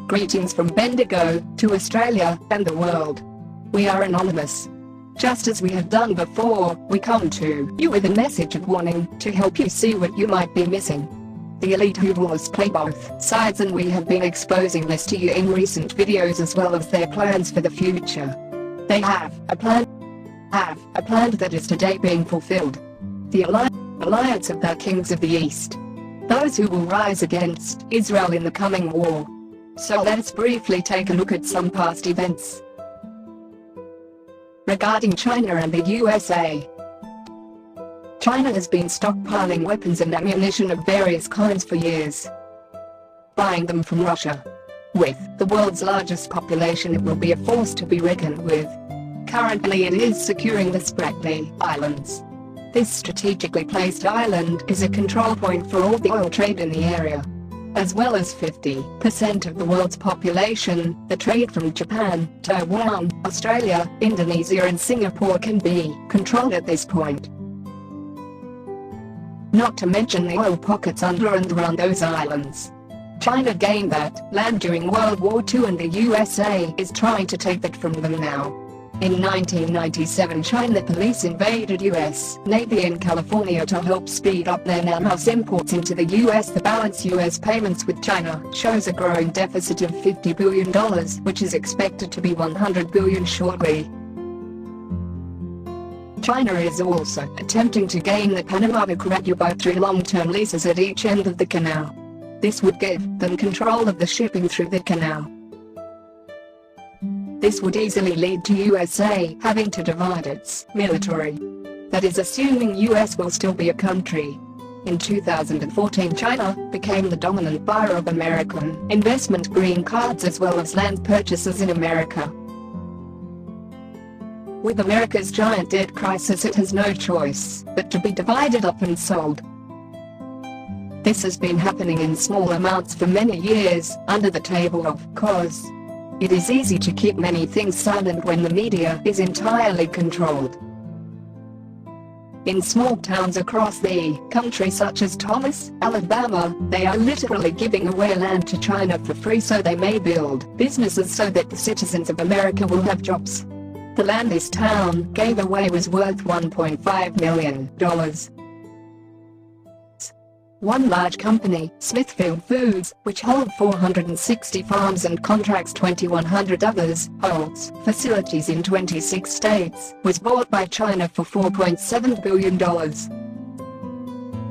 Greetings from Bendigo, to Australia, and the world. We are anonymous. Just as we have done before, we come to you with a message of warning, to help you see what you might be missing. The elite who wars play both sides, and we have been exposing this to you in recent videos as well as their plans for the future. They have a plan that is today being fulfilled. The alliance of the kings of the East. Those who will rise against Israel in the coming war. So let's briefly take a look at some past events. Regarding China and the USA. China has been stockpiling weapons and ammunition of various kinds for years, buying them from Russia. With the world's largest population, it will be a force to be reckoned with. Currently it is securing the Spratly Islands. This strategically placed island is a control point for all the oil trade in the area. As well as 50% of the world's population, the trade from Japan, Taiwan, Australia, Indonesia and Singapore can be controlled at this point. Not to mention the oil pockets under and around those islands. China gained that land during World War II, and the USA is trying to take that from them now. In 1997, China police invaded US Navy in California to help speed up their NAMOS imports into the US. The balance US payments with China shows a growing deficit of $50 billion, which is expected to be $100 billion shortly. China is also attempting to gain the Panama Canal through long-term leases at each end of the canal. This would give them control of the shipping through the canal. This would easily lead to USA having to divide its military. That is assuming US will still be a country. In 2014, China became the dominant buyer of American investment green cards as well as land purchases in America. With America's giant debt crisis, it has no choice but to be divided up and sold. This has been happening in small amounts for many years, under the table of course. It is easy to keep many things silent when the media is entirely controlled. In small towns across the country such as Thomas, Alabama, they are literally giving away land to China for free so they may build businesses so that the citizens of America will have jobs. The land this town gave away was worth $1.5 million. One large company, Smithfield Foods, which holds 460 farms and contracts 2,100 others, holds facilities in 26 states, was bought by China for $4.7 billion.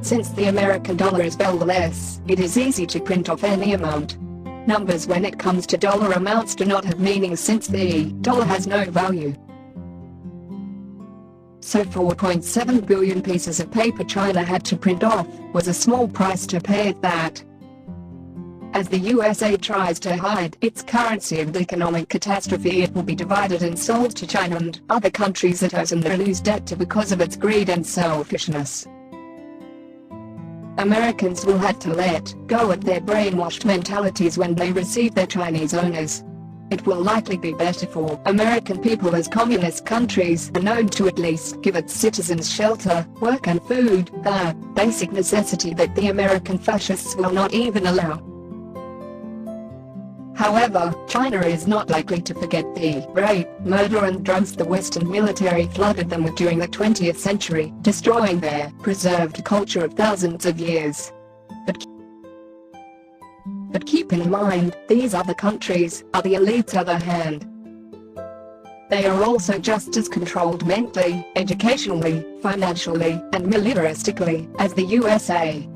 Since the American dollar is valueless, it is easy to print off any amount. Numbers when it comes to dollar amounts do not have meaning since the dollar has no value. So 4.7 billion pieces of paper China had to print off was a small price to pay at that. As the USA tries to hide its currency of the economic catastrophe, it will be divided and sold to China and other countries that owe and lose debt to because of its greed and selfishness. Americans will have to let go of their brainwashed mentalities when they receive their Chinese owners. It will likely be better for American people as communist countries are known to at least give its citizens shelter, work and food, the basic necessity that the American fascists will not even allow. However, China is not likely to forget the rape, murder and drugs the Western military flooded them with during the 20th century, destroying their preserved culture of thousands of years. But keep in mind, these other countries are the elite's other hand. They are also just as controlled mentally, educationally, financially, and militaristically as the USA.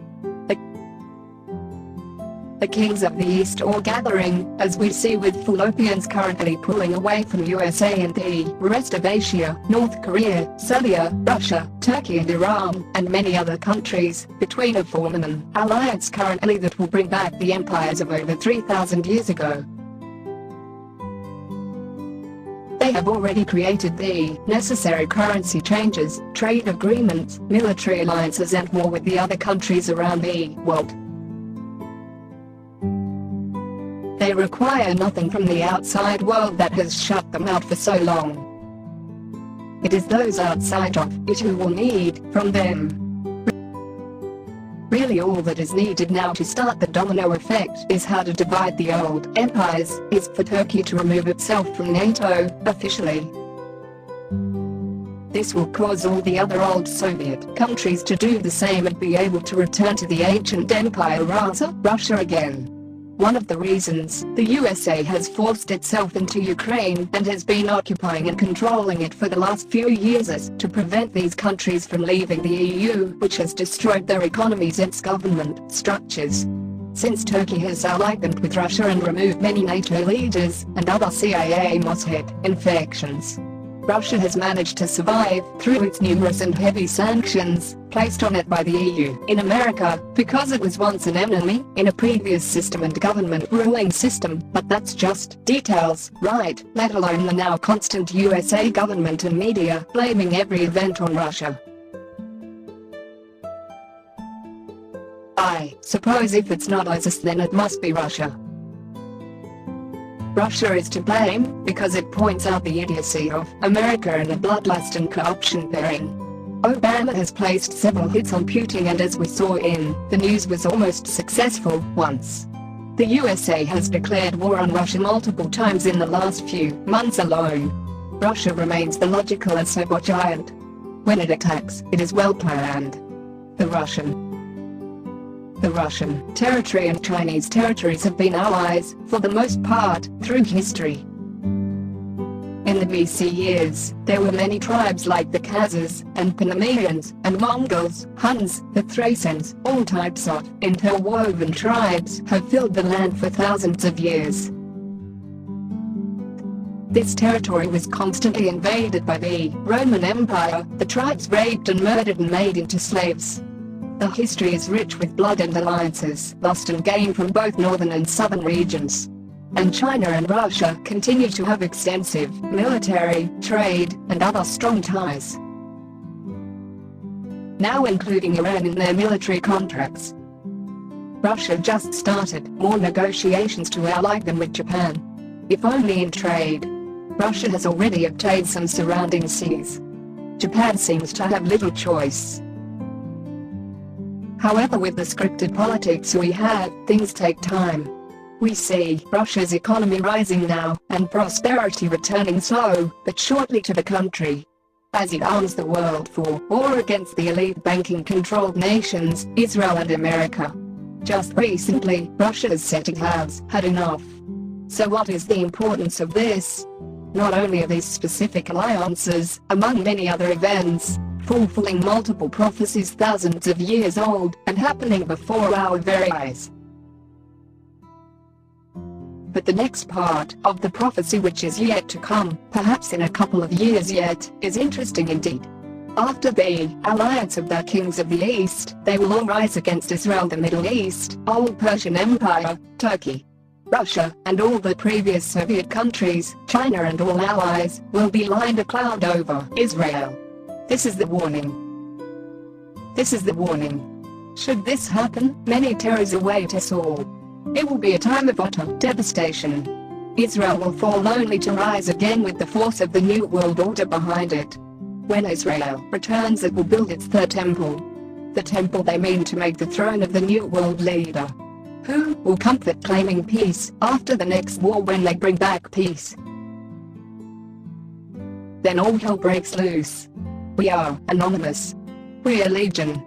The kings of the East all gathering, as we see with Fallopians currently pulling away from USA and the rest of Asia, North Korea, Serbia, Russia, Turkey and Iran, and many other countries, between a form an alliance currently that will bring back the empires of over 3,000 years ago. They have already created the necessary currency changes, trade agreements, military alliances and more with the other countries around the world. They require nothing from the outside world that has shut them out for so long. It is those outside of it who will need from them. Really all that is needed now to start the domino effect is how to divide the old empires, is for Turkey to remove itself from NATO, officially. This will cause all the other old Soviet countries to do the same and be able to return to the ancient empire Russia again. One of the reasons the USA has forced itself into Ukraine and has been occupying and controlling it for the last few years is to prevent these countries from leaving the EU, which has destroyed their economies and government structures. Since Turkey has allied them with Russia and removed many NATO leaders and other CIA Mossad infections, Russia has managed to survive through its numerous and heavy sanctions placed on it by the EU in America, because it was once an enemy in a previous system and government ruling system, but that's just details, right, let alone the now constant USA government and media blaming every event on Russia. I suppose if it's not ISIS then it must be Russia. Russia is to blame, because it points out the idiocy of America and the bloodlust and corruption therein. Obama has placed several hits on Putin and as we saw in the news was almost successful once. The USA has declared war on Russia multiple times in the last few months alone. Russia remains the logical and cyber giant. When it attacks, it is well planned. The Russian territory and Chinese territories have been allies, for the most part, through history. In the BC years, there were many tribes like the Khazars, and Panameans, and Mongols, Huns, the Thracians, all types of interwoven tribes have filled the land for thousands of years. This territory was constantly invaded by the Roman Empire, the tribes raped and murdered and made into slaves. The history is rich with blood and alliances lost and gained from both northern and southern regions. And China and Russia continue to have extensive military, trade, and other strong ties, now including Iran in their military contracts. Russia just started more negotiations to ally them with Japan. If only in trade. Russia has already obtained some surrounding seas. Japan seems to have little choice. However, with the scripted politics we have, things take time. We see Russia's economy rising now, and prosperity returning slow, but surely to the country, as it arms the world for war against the elite banking-controlled nations, Israel and America. Just recently, Russia has said it has had enough. So what is the importance of this? Not only are these specific alliances, among many other events, fulfilling multiple prophecies thousands of years old, and happening before our very eyes, but the next part of the prophecy which is yet to come, perhaps in a couple of years yet, is interesting indeed. After the alliance of the kings of the East, they will all rise against Israel, the Middle East, old Persian Empire, Turkey, Russia, and all the previous Soviet countries, China and all allies, will be lined a cloud over Israel. This is the warning. This is the warning. Should this happen, many terrors await us all. It will be a time of utter devastation. Israel will fall only to rise again with the force of the New World Order behind it. When Israel returns, it will build its third temple. The temple they mean to make the throne of the New World leader, Who will comfort claiming peace after the next war when they bring back peace? Then all hell breaks loose. We are anonymous. We are legion.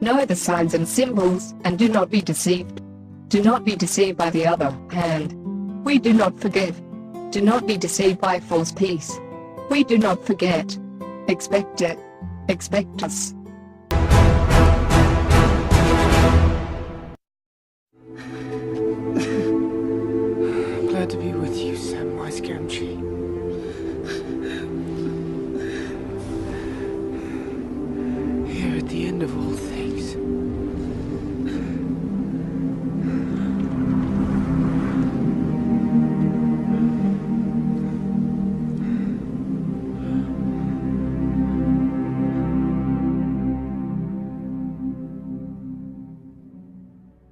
Know the signs and symbols, and do not be deceived. Do not be deceived by the other hand. We do not forgive. Do not be deceived by false peace. We do not forget. Expect it. Expect us.